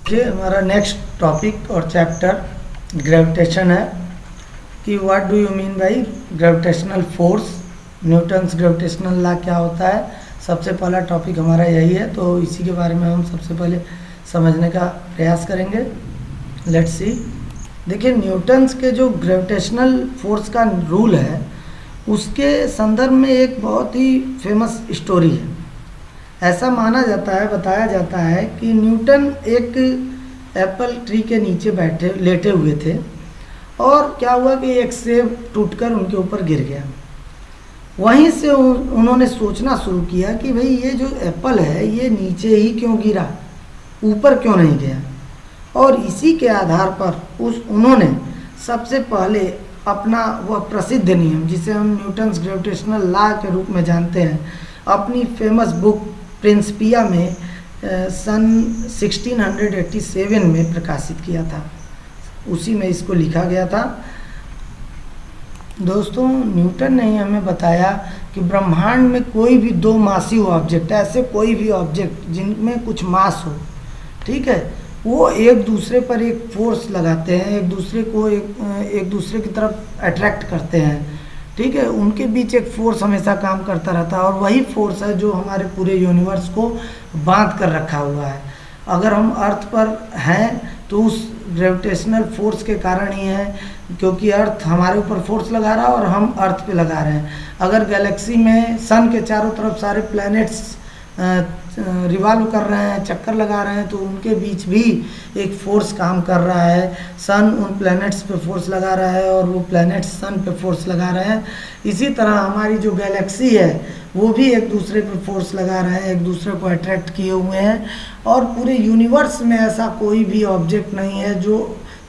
देखिए हमारा next topic और चैप्टर ग्रेविटेशन है कि what do you mean by gravitational force, Newton's gravitational law क्या होता है। सबसे पहला टॉपिक हमारा यही है, तो इसी के बारे में हम सबसे पहले समझने का प्रयास करेंगे। Let's see. देखिए न्यूटन्स के जो ग्रेविटेशनल फोर्स का रूल है उसके संदर्भ में एक बहुत ही फेमस स्टोरी है। ऐसा माना जाता है, बताया जाता है कि न्यूटन एक एप्पल ट्री के नीचे लेटे हुए थे और क्या हुआ कि एक सेब टूटकर उनके ऊपर गिर गया। वहीं से उन्होंने सोचना शुरू किया कि भाई ये जो एप्पल है ये नीचे ही क्यों गिरा, ऊपर क्यों नहीं गया। और इसी के आधार पर उन्होंने सबसे पहले अपना वह प्रसिद्ध नियम जिसे हम न्यूटन्स ग्रेविटेशनल लॉ के रूप में जानते हैं, अपनी फेमस बुक प्रिंसिपिया में सन 1687 में प्रकाशित किया था। उसी में इसको लिखा गया था। दोस्तों न्यूटन ने हमें बताया कि ब्रह्मांड में कोई भी दो मासी ऑब्जेक्ट, ऐसे कोई भी ऑब्जेक्ट जिनमें कुछ मास हो, ठीक है, वो एक दूसरे पर एक फोर्स लगाते हैं, एक दूसरे को एक दूसरे की तरफ अट्रैक्ट करते हैं, ठीक है। उनके बीच एक फोर्स हमेशा काम करता रहता है और वही फोर्स है जो हमारे पूरे यूनिवर्स को बांध कर रखा हुआ है। अगर हम अर्थ पर हैं तो उस ग्रेविटेशनल फोर्स के कारण ही है, क्योंकि अर्थ हमारे ऊपर फोर्स लगा रहा है और हम अर्थ पे लगा रहे हैं। अगर गैलेक्सी में सन के चारों तरफ सारे प्लैनेट्स रिवॉल्व कर रहे हैं, चक्कर लगा रहे हैं, तो उनके बीच भी एक फोर्स काम कर रहा है। सन उन प्लैनेट्स पे फोर्स लगा रहा है और वो प्लैनेट्स सन पे फोर्स लगा रहे हैं। इसी तरह हमारी जो गैलेक्सी है वो भी एक दूसरे पे फोर्स लगा रहे हैं, एक दूसरे को अट्रैक्ट किए हुए हैं। और पूरे यूनिवर्स में ऐसा कोई भी ऑब्जेक्ट नहीं है जो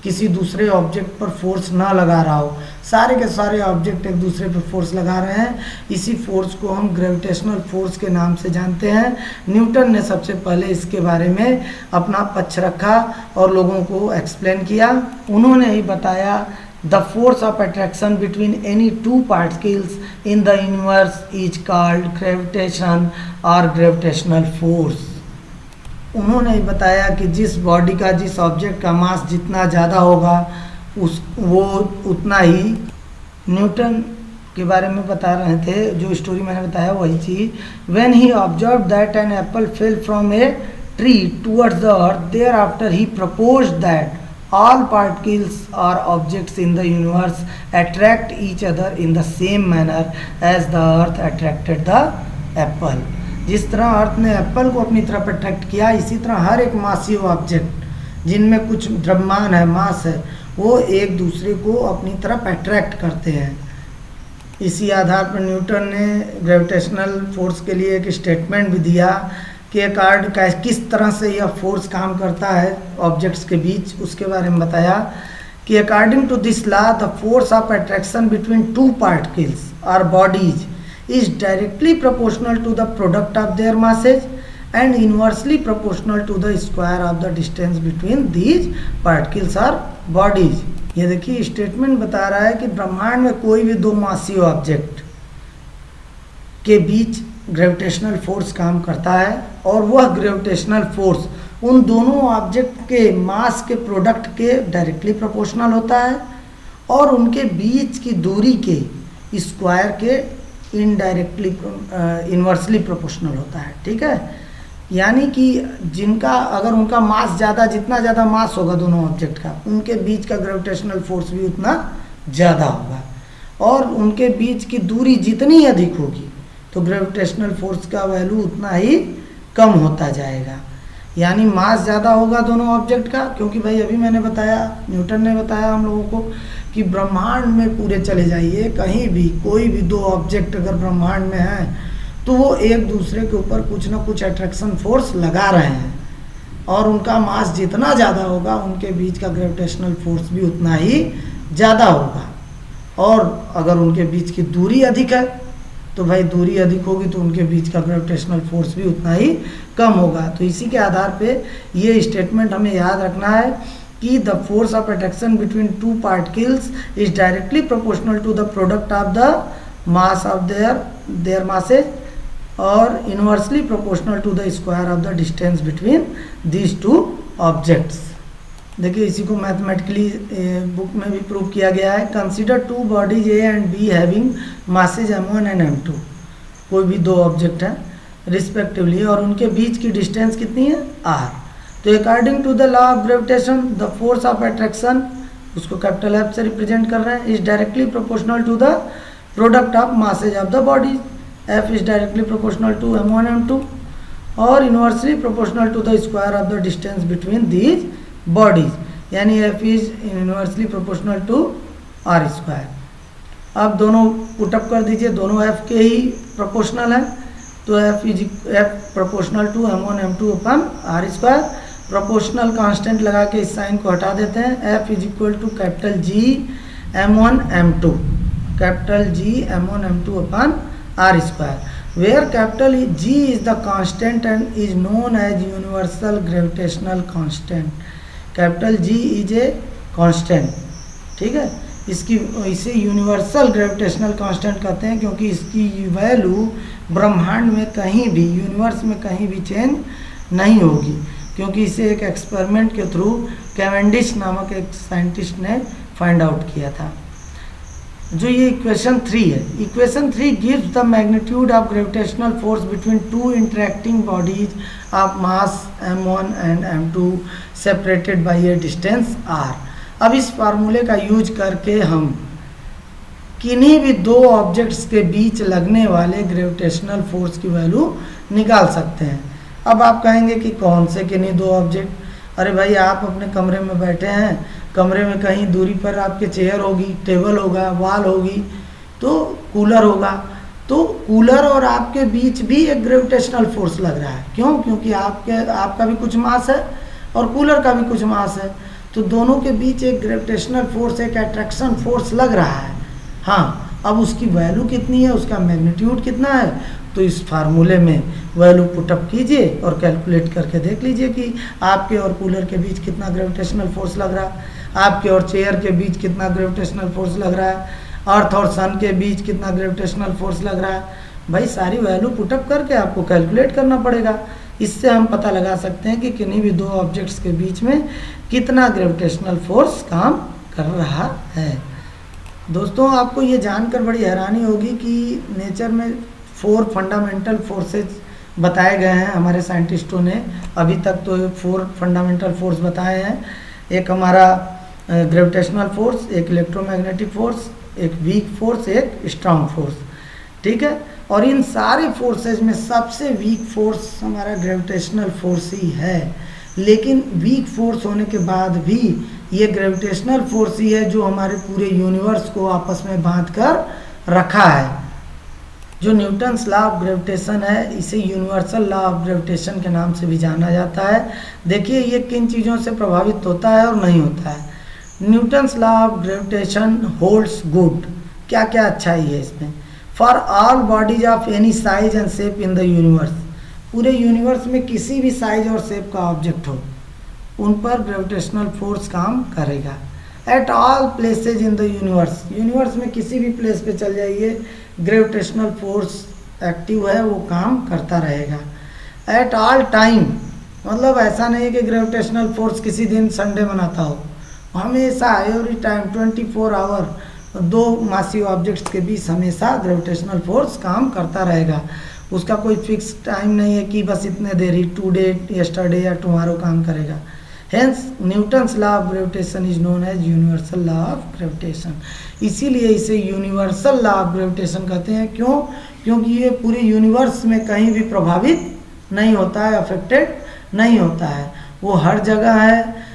किसी दूसरे ऑब्जेक्ट पर फोर्स ना लगा रहा हो। सारे के सारे ऑब्जेक्ट एक दूसरे पर फोर्स लगा रहे हैं। इसी फोर्स को हम ग्रेविटेशनल फोर्स के नाम से जानते हैं। न्यूटन ने सबसे पहले इसके बारे में अपना पक्ष रखा और लोगों को एक्सप्लेन किया। उन्होंने ही बताया the force of attraction between any two particles in the universe is called gravitation और ग्रेविटेशनल फोर्स। उन्होंने बताया कि जिस बॉडी का, जिस ऑब्जेक्ट का मास जितना ज़्यादा होगा वो उतना ही, न्यूटन के बारे में बता रहे थे, जो स्टोरी मैंने बताया वही चीज़। When he observe that an apple fell from a tree towards the earth, thereafter he proposed that all particles or objects in the universe attract each other in the same manner as the earth attracted the apple। जिस तरह अर्थ ने Apple को अपनी तरफ attract किया, इसी तरह हर एक मासी ऑब्जेक्ट जिनमें कुछ द्रव्यमान है, मास है, वो एक दूसरे को अपनी तरफ अट्रैक्ट करते हैं। इसी आधार पर न्यूटन ने ग्रेविटेशनल फोर्स के लिए एक स्टेटमेंट भी दिया कि किस तरह से यह फोर्स काम करता है ऑब्जेक्ट्स के बीच, उसके बारे में बताया कि according to this law the force of attraction between two particles और bodies is directly proportional to the product of their masses and inversely proportional to the square of the distance between these particles or bodies। ये देखिए statement बता रहा है कि ब्रह्मांड में कोई भी दो मासी ऑब्जेक्ट के बीच ग्रेविटेशनल फोर्स काम करता है और वह ग्रेविटेशनल फोर्स उन दोनों ऑब्जेक्ट के मास के प्रोडक्ट के डायरेक्टली प्रोपोर्शनल होता है और उनके बीच की दूरी के स्क्वायर के इनडायरेक्टली इन्वर्सली प्रोपोर्शनल होता है, ठीक है। यानी कि जिनका अगर उनका मास ज़्यादा, जितना ज़्यादा मास होगा दोनों ऑब्जेक्ट का, उनके बीच का ग्रेविटेशनल फोर्स भी उतना ज़्यादा होगा और उनके बीच की दूरी जितनी अधिक होगी तो ग्रेविटेशनल फोर्स का वैल्यू उतना ही कम होता जाएगा। यानी मास ज़्यादा होगा दोनों ऑब्जेक्ट का, क्योंकि भाई अभी मैंने बताया, न्यूटन ने बताया हम लोगों को कि ब्रह्मांड में पूरे चले जाइए, कहीं भी कोई भी दो ऑब्जेक्ट अगर ब्रह्मांड में है तो वो एक दूसरे के ऊपर कुछ ना कुछ अट्रैक्शन फोर्स लगा रहे हैं और उनका मास जितना ज़्यादा होगा उनके बीच का ग्रेविटेशनल फोर्स भी उतना ही ज़्यादा होगा। और अगर उनके बीच की दूरी अधिक है तो भाई दूरी अधिक होगी तो उनके बीच का ग्रेविटेशनल फोर्स भी उतना ही कम होगा। तो इसी के आधार पे ये स्टेटमेंट हमें याद रखना है कि the force of attraction between two particles is directly proportional to the product of the mass of their masses और inversely proportional to the square of the distance between these two objects. देखिए इसी को mathematically book में भी prove किया गया है। Consider two bodies A and be having masses m1 and m2। कोई भी दो ऑब्जेक्ट हैं रिस्पेक्टिवली और उनके बीच की डिस्टेंस कितनी है r। तो according to the law of gravitation the force of attraction, उसको कैपिटल F से रिप्रेजेंट कर रहे हैं, is directly proportional to the product of masses of the bodies. F is directly proportional to m1 m2 और inversely proportional to the square of the distance between these bodies, यानी F is inversely proportional to r square. अब दोनों put up कर दीजिए, दोनों F के ही proportional हैं, तो F proportional to m1 m2 upon r square. Proportional constant लगा के इस साइन को हटा देते हैं। F is equal to capital G m1 m2, capital G m1 m2 upon r square, where capital G is the constant and is known as universal gravitational constant। Capital G is a constant, ठीक है, इसे universal gravitational constant कहते हैं क्योंकि इसकी value ब्रह्मांड में कहीं भी, यूनिवर्स में कहीं भी चेंज नहीं होगी, क्योंकि इसे एक एक्सपेरिमेंट के थ्रू कैवेंडिश नामक एक साइंटिस्ट ने फाइंड आउट किया था। जो ये इक्वेशन 3 है, equation 3 gives the magnitude of gravitational force between two interacting bodies of mass m1 and m2 separated by A distance r। अब इस फार्मूले का यूज करके हम किन्हीं भी दो ऑब्जेक्ट्स के बीच लगने वाले ग्रेविटेशनल फोर्स की वैल्यू निकाल सकते हैं। अब आप कहेंगे कि कौन से किन्हीं दो ऑब्जेक्ट? अरे भाई आप अपने कमरे में बैठे हैं, कमरे में कहीं दूरी पर आपके चेयर होगी, टेबल होगा, वॉल होगी, तो कूलर होगा, तो कूलर और आपके बीच भी एक ग्रेविटेशनल फोर्स लग रहा है। क्यों? क्योंकि आपका भी कुछ मास है और कूलर का भी कुछ मास है, तो दोनों के बीच एक ग्रेविटेशनल फोर्स, एक अट्रैक्शन फोर्स लग रहा है। हाँ, अब उसकी वैल्यू कितनी है, उसका मैग्नीट्यूड कितना है, तो इस फार्मूले में वैल्यू पुटअप कीजिए और कैलकुलेट करके देख लीजिए कि आपके और कूलर के बीच कितना ग्रेविटेशनल फोर्स लग रहा है, आपके और चेयर के बीच कितना ग्रेविटेशनल फोर्स लग रहा है, अर्थ और सन के बीच कितना ग्रेविटेशनल फोर्स लग रहा है। भाई सारी वैल्यू पुटअप करके आपको कैलकुलेट करना पड़ेगा। इससे हम पता लगा सकते हैं कि किन्हीं भी दो ऑब्जेक्ट्स के बीच में कितना ग्रेविटेशनल फोर्स काम कर रहा है। दोस्तों आपको ये जानकर बड़ी हैरानी होगी कि नेचर में 4 फंडामेंटल फोर्सेज बताए गए हैं हमारे साइंटिस्टों ने। अभी तक तो 4 फंडामेंटल फोर्स बताए हैं। एक हमारा ग्रेविटेशनल फोर्स, एक इलेक्ट्रोमैग्नेटिक फोर्स, एक वीक फोर्स, एक स्ट्रांग फोर्स, ठीक है। और इन सारे फोर्सेज में सबसे वीक फोर्स हमारा ग्रेविटेशनल फोर्स ही है। लेकिन वीक फोर्स होने के बाद भी ये ग्रेविटेशनल फोर्स ही है जो हमारे पूरे यूनिवर्स को आपस में बांध कर रखा है। जो न्यूटन्स लॉ ऑफ ग्रेविटेशन है, इसे यूनिवर्सल लॉ ऑफ ग्रेविटेशन के नाम से भी जाना जाता है। देखिए ये किन चीज़ों से प्रभावित होता है और नहीं होता है। Newton's law of gravitation holds good, क्या क्या अच्छाई है इसमें। For all bodies of any size and shape in the universe, पूरे यूनिवर्स में किसी भी साइज और शेप का ऑब्जेक्ट हो, उन पर ग्रेविटेशनल फोर्स काम करेगा। At all places in the universe, universe में किसी भी प्लेस पे चल जाइए, ग्रेविटेशनल फोर्स एक्टिव है, वो काम करता रहेगा। एट ऑल टाइम, मतलब ऐसा नहीं है कि ग्रेविटेशनल फोर्स किसी दिन संडे मनाता हो, हमेशा एवरी टाइम 24 आवर दो मासी ऑब्जेक्ट्स के बीच हमेशा ग्रेविटेशनल फोर्स काम करता रहेगा। उसका कोई फिक्स टाइम नहीं है कि बस इतने देर ही, टुडे, यस्टरडे या टुमारो काम करेगा। Hence Newton's law of gravitation is known as universal law of gravitation. इसीलिए इसे यूनिवर्सल लॉ ऑफ ग्रेविटेशन कहते हैं। क्यों? क्योंकि ये पूरे यूनिवर्स में कहीं भी प्रभावित नहीं होता है, अफेक्टेड नहीं होता है। वो हर जगह है,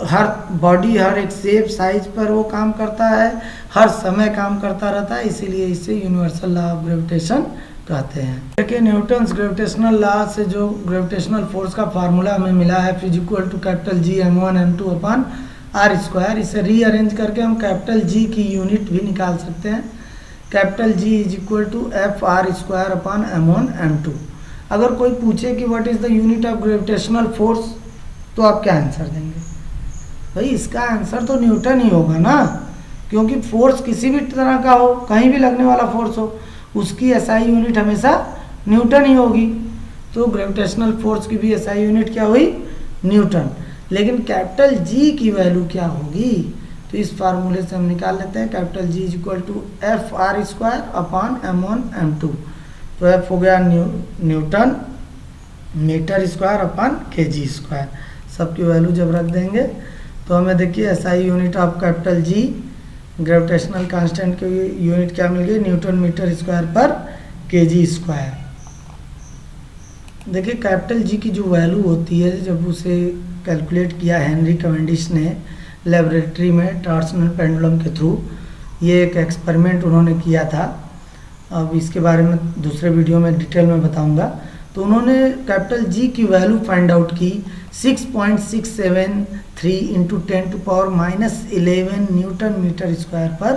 हर बॉडी, हर एक शेप साइज पर वो काम करता है, हर समय काम करता रहता है। इसीलिए इसे यूनिवर्सल लॉ ऑफ ग्रेविटेशन कहते हैं। देखिए न्यूटन्स ग्रेविटेशनल लॉ से जो ग्रेविटेशनल फोर्स का फार्मूला हमें मिला है, F equal to capital G m1 m2 upon r square, इसे रीअरेंज करके हम कैपिटल G की यूनिट भी निकाल सकते हैं। Capital G is equal to F R square upon m1 m2। अगर कोई पूछे कि what is the unit of gravitational force, तो आप क्या आंसर देंगे? भाई इसका आंसर तो न्यूटन ही होगा ना, क्योंकि फोर्स किसी भी तरह का हो, कहीं भी लगने वाला फोर्स हो, उसकी एसआई यूनिट हमेशा न्यूटन ही होगी। तो ग्रेविटेशनल फोर्स की भी एसआई यूनिट क्या हुई? न्यूटन। लेकिन कैपिटल जी की वैल्यू क्या होगी, तो इस फार्मूले से हम निकाल लेते हैं। Capital G is equal to F R square upon M1 M2। तो एफ हो गया newton metre square upon KG square. सबकी वैल्यू जब रख देंगे तो हमें देखिए SI unit of capital G gravitational constant की यूनिट क्या मिल गई, न्यूटन मीटर स्क्वायर पर केजी स्क्वायर। देखिए कैपिटल जी की जो वैल्यू होती है, जब उसे कैलकुलेट किया हेनरी कैवेंडिश ने लेबोरेटरी में टॉर्सनल पेंडुलम के थ्रू, ये एक एक्सपेरिमेंट उन्होंने किया था। अब इसके बारे में दूसरे वीडियो में डिटेल में बताऊंगा। तो उन्होंने कैपिटल जी की वैल्यू फाइंड आउट की 6.673 इंटू 10⁻11 न्यूटन मीटर स्क्वायर पर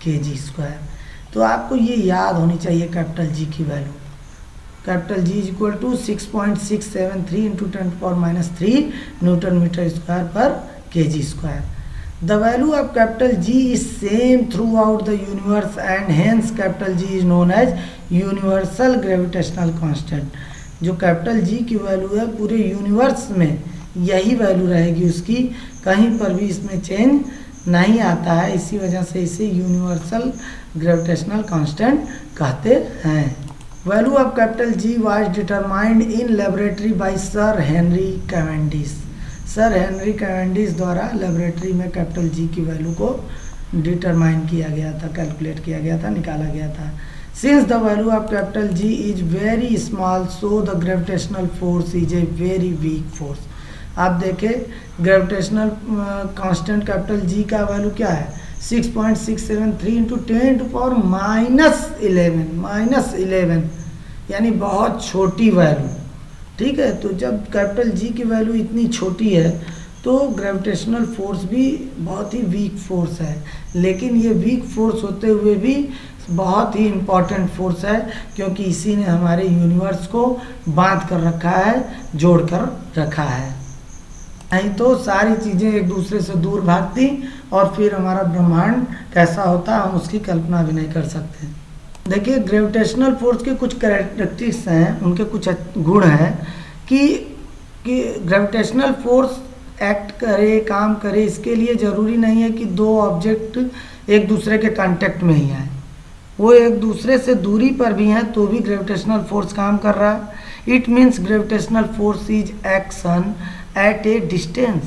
केजी स्क्वायर। तो आपको ये याद होनी चाहिए कैपिटल जी की वैल्यू। Capital G is equal to 6.673 into 10⁻³ newton metre square पर KG square. The value of capital G is same throughout the universe and hence capital G is known as universal gravitational constant। जो capital G की value है पूरे universe में यही value रहेगी उसकी, कहीं पर भी इसमें चेंज नहीं आता है। इसी वजह से इसे यूनिवर्सल ग्रेविटेशनल कांस्टेंट कहते हैं। Value of capital G was determined in laboratory bye sir Henry Cavendish. Sir Henry Cavendish द्वारा लेबोरेटरी में कैपिटल जी की वैल्यू को डिटरमाइन किया गया था, कैलकुलेट किया गया था, निकाला गया था। Since the value of capital G is very small so the gravitational force is a very weak force. आप देखें ग्रेविटेशनल कांस्टेंट कैपिटल जी का वैल्यू क्या है, 6.673 इंटू 10⁻11 यानी बहुत छोटी वैल्यू। ठीक है, तो जब कैपिटल जी की वैल्यू इतनी छोटी है तो ग्रेविटेशनल फोर्स भी बहुत ही वीक फोर्स है। लेकिन ये वीक फोर्स होते हुए भी बहुत ही इम्पॉर्टेंट फोर्स है, क्योंकि इसी ने हमारे यूनिवर्स को बांध कर रखा है, जोड़ कर रखा है। नहीं तो सारी चीज़ें एक दूसरे से दूर भागती और फिर हमारा ब्रह्मांड कैसा होता हम उसकी कल्पना भी नहीं कर सकते। देखिए ग्रेविटेशनल फोर्स के कुछ कैरेक्टरिस्टिक्स हैं, उनके कुछ गुण हैं कि ग्रेविटेशनल फोर्स एक्ट करे, काम करे, इसके लिए ज़रूरी नहीं है कि दो ऑब्जेक्ट एक दूसरे के कांटेक्ट में ही आए। वो एक दूसरे से दूरी पर भी हैं तो भी ग्रेविटेशनल फोर्स काम कर रहा है। It means gravitational force is action at A distance,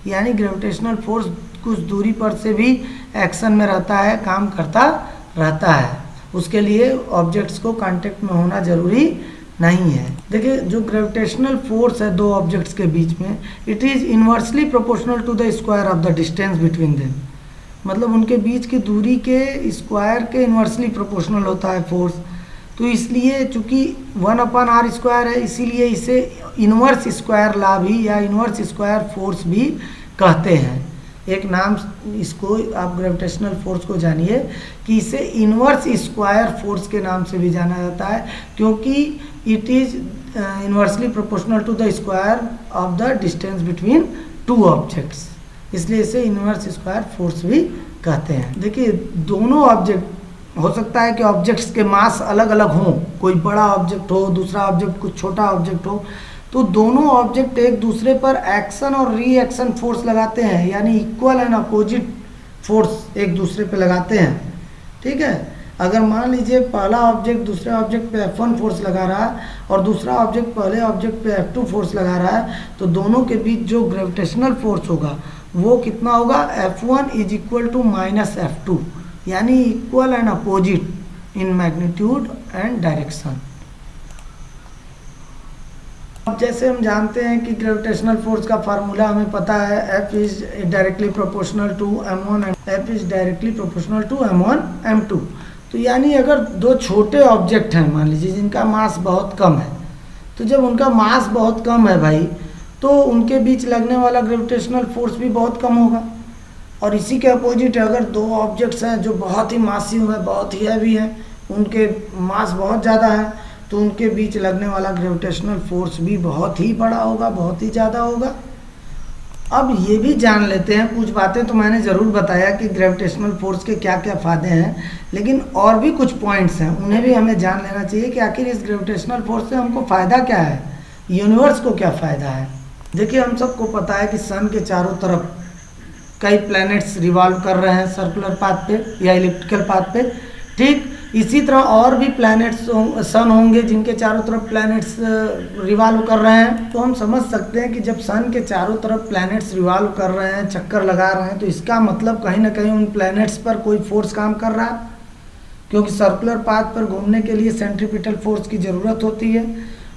यानी ग्रेविटेशनल फोर्स कुछ दूरी पर से भी एक्शन में रहता है, काम करता रहता है। उसके लिए ऑब्जेक्ट्स को कांटेक्ट में होना ज़रूरी नहीं है। देखिए जो ग्रेविटेशनल फोर्स है दो ऑब्जेक्ट्स के बीच में, it is inversely proportional to the square of the distance between them. मतलब उनके बीच की दूरी के स्क्वायर के इन्वर्सली प्रोपोर्शनल होता है फोर्स। तो इसलिए चूंकि 1/r² है, इसीलिए इसे इन्वर्स स्क्वायर लॉ भी या इन्वर्स स्क्वायर फोर्स भी कहते हैं। एक नाम इसको आप ग्रेविटेशनल फोर्स को जानिए कि इसे इन्वर्स स्क्वायर फोर्स के नाम से भी जाना जाता है, क्योंकि it is inversely proportional to the square of the distance between two objects, इसलिए इसे इन्वर्स स्क्वायर फोर्स भी कहते हैं। देखिए दोनों ऑब्जेक्ट, हो सकता है कि ऑब्जेक्ट्स के मास अलग अलग हों, कोई बड़ा ऑब्जेक्ट हो, दूसरा ऑब्जेक्ट कुछ छोटा ऑब्जेक्ट हो, तो दोनों ऑब्जेक्ट एक दूसरे पर एक्शन और रिएक्शन फोर्स लगाते हैं, यानी इक्वल एंड अपोजिट फोर्स एक दूसरे पे लगाते हैं। ठीक है, अगर मान लीजिए पहला ऑब्जेक्ट दूसरे ऑब्जेक्ट पे F1 फोर्स लगा रहा है और दूसरा ऑब्जेक्ट पहले ऑब्जेक्ट पे F2 फोर्स लगा रहा है, तो दोनों के बीच जो ग्रेविटेशनल फोर्स होगा वो कितना होगा, F1 is equal to minus F2, यानी equal and opposite in magnitude and direction. अब जैसे हम जानते हैं कि ग्रेविटेशनल फोर्स का फार्मूला हमें पता है, F is directly proportional to M1 F is directly proportional to M1 M2। तो यानी अगर दो छोटे ऑब्जेक्ट हैं मान लीजिए जिनका मास बहुत कम है, तो जब उनका मास बहुत कम है भाई, तो उनके बीच लगने वाला ग्रेविटेशनल फोर्स भी बहुत कम होगा। और इसी के अपोजिट अगर दो ऑब्जेक्ट्स हैं जो बहुत ही मासिव है, बहुत ही हैवी हैं, उनके मास बहुत ज़्यादा है, तो उनके बीच लगने वाला ग्रेविटेशनल फोर्स भी बहुत ही बड़ा होगा, बहुत ही ज़्यादा होगा। अब ये भी जान लेते हैं, कुछ बातें तो मैंने ज़रूर बताया कि ग्रेविटेशनल फोर्स के क्या क्या फ़ायदे हैं, लेकिन और भी कुछ पॉइंट्स हैं, उन्हें भी हमें जान लेना चाहिए कि आखिर इस ग्रेविटेशनल फोर्स से हमको फ़ायदा क्या है, यूनिवर्स को क्या फ़ायदा है। देखिए हम सबको पता है कि सन के चारों तरफ कई प्लैनेट्स रिवॉल्व कर रहे हैं सर्कुलर पाथ पे या इलिप्टिकल पाथ पे। ठीक इसी तरह और भी प्लैनेट्स सन होंगे जिनके चारों तरफ प्लैनेट्स रिवॉल्व कर रहे हैं। तो हम समझ सकते हैं कि जब सन के चारों तरफ प्लैनेट्स रिवॉल्व कर रहे हैं, चक्कर लगा रहे हैं, तो इसका मतलब कहीं ना कहीं उन प्लैनेट्स पर कोई फोर्स काम कर रहा है, क्योंकि सर्कुलर पाथ पर घूमने के लिए सेंट्रीपिटल फोर्स की ज़रूरत होती है।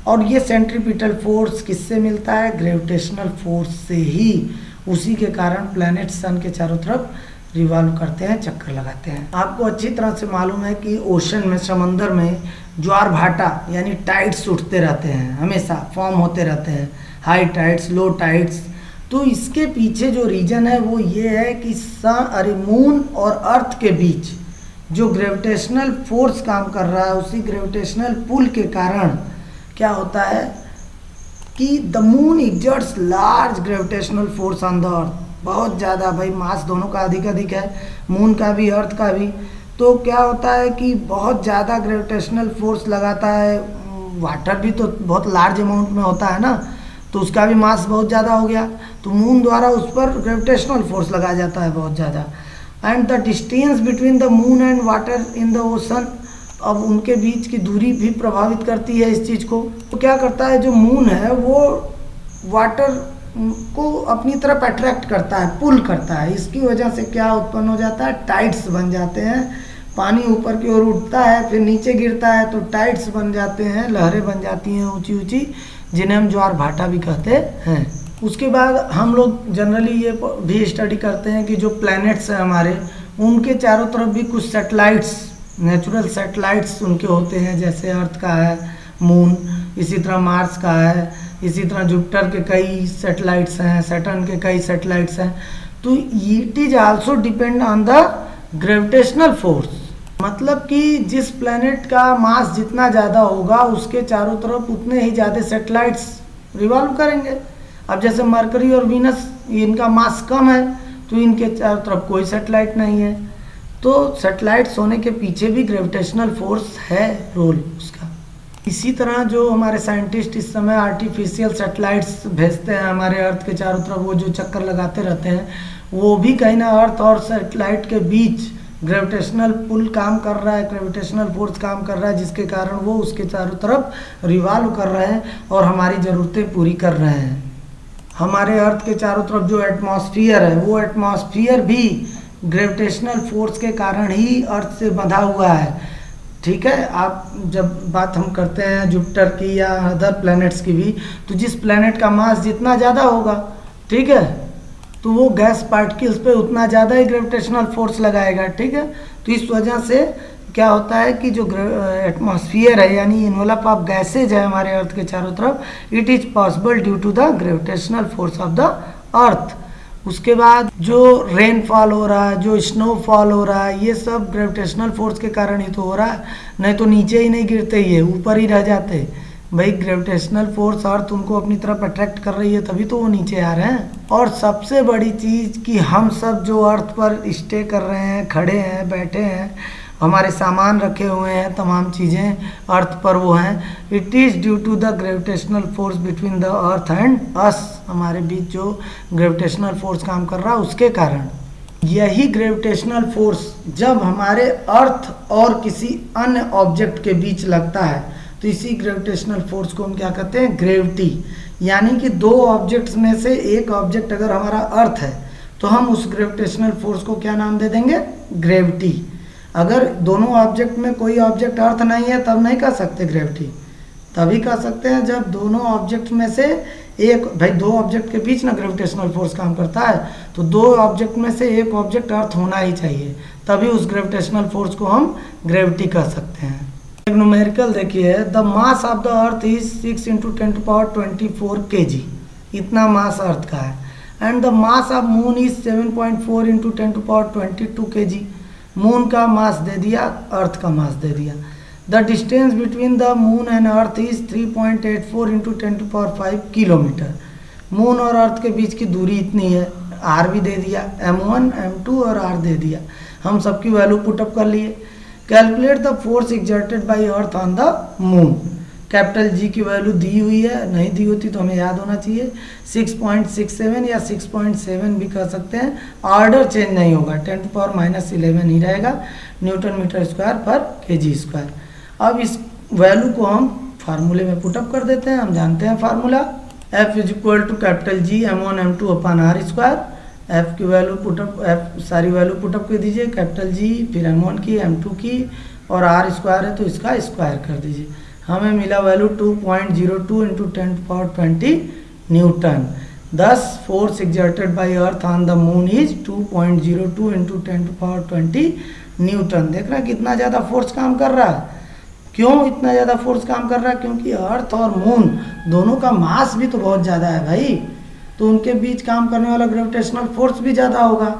और ये सेंट्रीपिटल फोर्स किससे मिलता है? ग्रेविटेशनल फोर्स से ही। उसी के कारण प्लैनेट सन के चारों तरफ रिवॉल्व करते हैं, चक्कर लगाते हैं। आपको अच्छी तरह से मालूम है कि ओशन में, समंदर में ज्वार भाटा यानी टाइड्स उठते रहते हैं, हमेशा फॉर्म होते रहते हैं, हाई टाइड्स, लो टाइड्स। तो इसके पीछे जो रीज़न है वो ये है कि मून और अर्थ के बीच जो ग्रेविटेशनल फोर्स काम कर रहा है, उसी ग्रेविटेशनल पुल के कारण क्या होता है कि the moon exerts large gravitational force on the earth. बहुत ज़्यादा, भाई मास दोनों का अधिक है, मून का भी अर्थ का भी। तो क्या होता है कि बहुत ज़्यादा ग्रेविटेशनल फोर्स लगाता है। वाटर भी तो बहुत लार्ज अमाउंट में होता है ना, तो उसका भी मास बहुत ज़्यादा हो गया, तो मून द्वारा उस पर ग्रेविटेशनल फोर्स लगाया जाता है बहुत ज़्यादा। And the distance between the moon and water in the ocean, अब उनके बीच की दूरी भी प्रभावित करती है इस चीज़ को। तो क्या करता है, जो मून है वो वाटर को अपनी तरफ अट्रैक्ट करता है, पुल करता है। इसकी वजह से क्या उत्पन्न हो जाता है? टाइड्स बन जाते हैं। पानी ऊपर की ओर उठता है, फिर नीचे गिरता है, तो टाइड्स बन जाते हैं, लहरें बन जाती हैं ऊंची ऊंची, जिन्हें हम ज्वार भाटा भी कहते हैं। उसके बाद हम लोग जनरली ये भी स्टडी करते हैं कि जो प्लैनेट्स हैं हमारे, उनके चारों तरफ भी कुछ सैटेलाइट्स, नेचुरल सैटेलाइट्स उनके होते हैं, जैसे अर्थ का है मून, इसी तरह मार्स का है, इसी तरह जुपिटर के कई सैटेलाइट्स हैं, सैटर्न के कई सैटेलाइट्स हैं। तो it is also depend on the gravitational force. मतलब कि जिस प्लैनेट का मास जितना ज़्यादा होगा, उसके चारों तरफ उतने ही ज़्यादा सैटेलाइट्स रिवॉल्व करेंगे। अब जैसे मरकरी और वीनस, इनका मास कम है, तो इनके चारों तरफ कोई सैटेलाइट नहीं है। तो सैटेलाइट्स होने के पीछे भी ग्रेविटेशनल फोर्स है, रोल उसका। इसी तरह जो हमारे साइंटिस्ट इस समय आर्टिफिशियल सैटेलाइट्स भेजते हैं हमारे अर्थ के चारों तरफ, वो जो चक्कर लगाते रहते हैं, वो भी कहीं ना अर्थ और सैटेलाइट के बीच ग्रेविटेशनल पुल काम कर रहा है, ग्रेविटेशनल फोर्स काम कर रहा है, जिसके कारण वो उसके चारों तरफ रिवॉल्व कर रहे हैं और हमारी ज़रूरतें पूरी कर रहे हैं। हमारे अर्थ के चारों तरफ जो एटमॉस्फेयर है, वो एटमॉस्फेयर भी ग्रेविटेशनल फोर्स के कारण ही अर्थ से बंधा हुआ है। ठीक है, आप जब बात हम करते हैं जुपिटर की या अदर प्लैनेट्स की भी, तो जिस प्लैनेट का मास जितना ज़्यादा होगा, ठीक है, तो वो गैस पार्टिकल्स पे उतना ज़्यादा ही ग्रेविटेशनल फोर्स लगाएगा। ठीक है, तो इस वजह से क्या होता है कि जो एटमॉस्फेयर है, यानी इन्वेलप ऑफ गैसेज है हमारे अर्थ के चारों तरफ, it is possible due to the gravitational force of the earth. उसके बाद जो रेनफॉल हो रहा है, जो स्नोफॉल हो रहा है, ये सब ग्रेविटेशनल फोर्स के कारण ही तो हो रहा है, नहीं तो नीचे ही नहीं गिरते, ये ऊपर ही रह जाते। भाई ग्रेविटेशनल फोर्स अर्थ उनको अपनी तरफ अट्रैक्ट कर रही है, तभी तो वो नीचे आ रहे हैं। और सबसे बड़ी चीज़ कि हम सब जो अर्थ पर स्टे कर रहे हैं, खड़े हैं, बैठे हैं, हमारे सामान रखे हुए हैं, तमाम चीज़ें अर्थ पर वो हैं, it is due to the gravitational force between the earth and us. हमारे बीच जो ग्रेविटेशनल फोर्स काम कर रहा है, उसके कारण। यही ग्रेविटेशनल फोर्स जब हमारे अर्थ और किसी अन्य ऑब्जेक्ट के बीच लगता है, तो इसी ग्रेविटेशनल फोर्स को हम क्या कहते हैं? ग्रेविटी। यानी कि दो ऑब्जेक्ट्स में से एक ऑब्जेक्ट अगर हमारा अर्थ है, तो हम उस ग्रेविटेशनल फोर्स को क्या नाम दे देंगे? ग्रेविटी। अगर दोनों ऑब्जेक्ट में कोई ऑब्जेक्ट अर्थ नहीं है, तब नहीं कह सकते ग्रेविटी। तभी कह सकते हैं जब दोनों ऑब्जेक्ट में से एक, भाई दो ऑब्जेक्ट के बीच ना ग्रेविटेशनल फोर्स काम करता है, तो दो ऑब्जेक्ट में से एक ऑब्जेक्ट अर्थ होना ही चाहिए, तभी उस ग्रेविटेशनल फोर्स को हम ग्रेविटी कह सकते हैं। एक न्यूमेरिकल देखिए, the mass of the earth is 6 × 10⁻24 kg, इतना मास अर्थ का है। And the mass of moon is 7.4 × 10⁻22 kg, moon का मास दे दिया, अर्थ का मास दे दिया। The distance between the moon and earth is 3.84 × 10⁵ kilometre. Moon और अर्थ के बीच की दूरी इतनी है, आर भी दे दिया, m1 m2 और आर दे दिया, हम सबकी वैल्यू पुटअप कर लिए। Calculate the force exerted by earth on the moon. Capital G की वैल्यू दी हुई है, नहीं दी होती तो हमें याद होना चाहिए 6.67 या 6.7 भी कह सकते हैं। ऑर्डर चेंज नहीं होगा, 10⁻⁻11 ही रहेगा न्यूटन मीटर स्क्वायर पर केजी स्क्वायर। अब इस वैल्यू को हम फार्मूले में पुटअप कर देते हैं। हम जानते हैं formula F is equal to capital G m1 m2 upon r square. F की वैल्यू पुटअप, F सारी वैल्यू पुटअप कर दीजिए, कैपिटल जी फिर m1 की m2 की और r स्क्वायर है तो इसका स्क्वायर कर दीजिए। हमें मिला value 2.02 into 10⁻20 Newton. Thus force exerted by earth on the moon is 2.02 into 10⁻20 Newton. देख रहा है कितना ज़्यादा फोर्स काम कर रहा है। क्यों इतना ज़्यादा फोर्स काम कर रहा है? क्योंकि अर्थ और मून दोनों का मास भी तो बहुत ज़्यादा है भाई, तो उनके बीच काम करने वाला ग्रेविटेशनल फोर्स भी ज़्यादा होगा।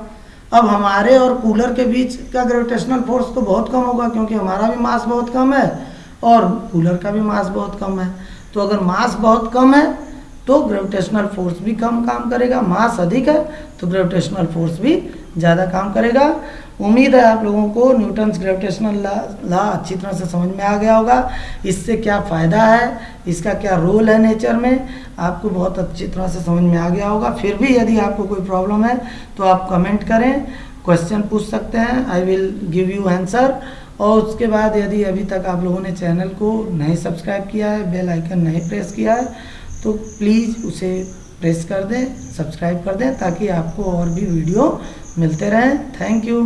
अब हमारे और कूलर के बीच का ग्रेविटेशनल फोर्स तो बहुत कम होगा, क्योंकि हमारा भी मास बहुत कम है और कूलर का भी मास बहुत कम है। तो अगर मास बहुत कम है तो ग्रेविटेशनल फोर्स भी कम काम करेगा, मास अधिक है तो ग्रेविटेशनल फोर्स भी ज़्यादा काम करेगा। उम्मीद है आप लोगों को न्यूटन्स ग्रेविटेशनल लॉ अच्छी तरह से समझ में आ गया होगा। इससे क्या फ़ायदा है, इसका क्या रोल है नेचर में, आपको बहुत अच्छी तरह से समझ में आ गया होगा। फिर भी यदि आपको कोई प्रॉब्लम है तो आप कमेंट करें, क्वेश्चन पूछ सकते हैं, I will give you answer. और उसके बाद यदि अभी तक आप लोगों ने चैनल को नहीं सब्सक्राइब किया है, बेल आइकन नहीं प्रेस किया है, तो प्लीज़ उसे प्रेस कर दें, सब्सक्राइब कर दें, ताकि आपको और भी वीडियो मिलते रहें। Thank you.